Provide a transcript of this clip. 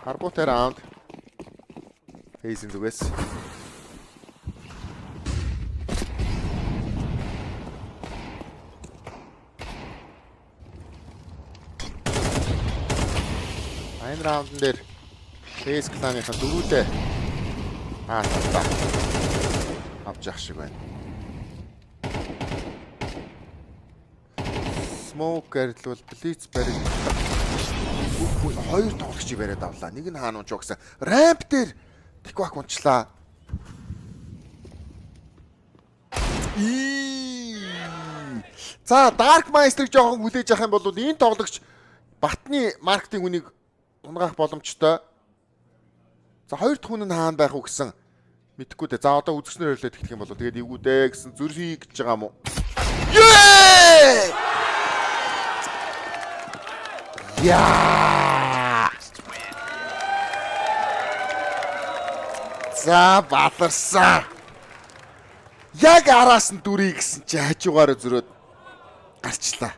Арбутай раунд. Фейсин зүгээс. Энэ раундын дээр Фейс кланыхаа дөрүүдээ таалаа. Авч явах шиг байна. Smoke гэрлүүл Blitz барих. Хоёр тоглогчийг бариад авлаа. Нэг нь хаана унж байгаа гэсэн. Ramp дээр Tikвак унчлаа. За, Dark Master-ыг жоохон хүлээж авах юм бол энэ тоглогч Батны маркетинг үнийг унгаах боломжтой. За, хоёр дахь хүн нь хаана байх уу гэсэн мэдэхгүй дээ. За, одоо үзэгчнэр хэлээд хэлэх юм бол тэгээд эвгүй дээ гэсэн зүрхийг гэж байгаа юм уу? Яа! За, батарсан. Яг араас нь дүрий гэсэн чи хажуугаараа зөрөөд гарчлаа.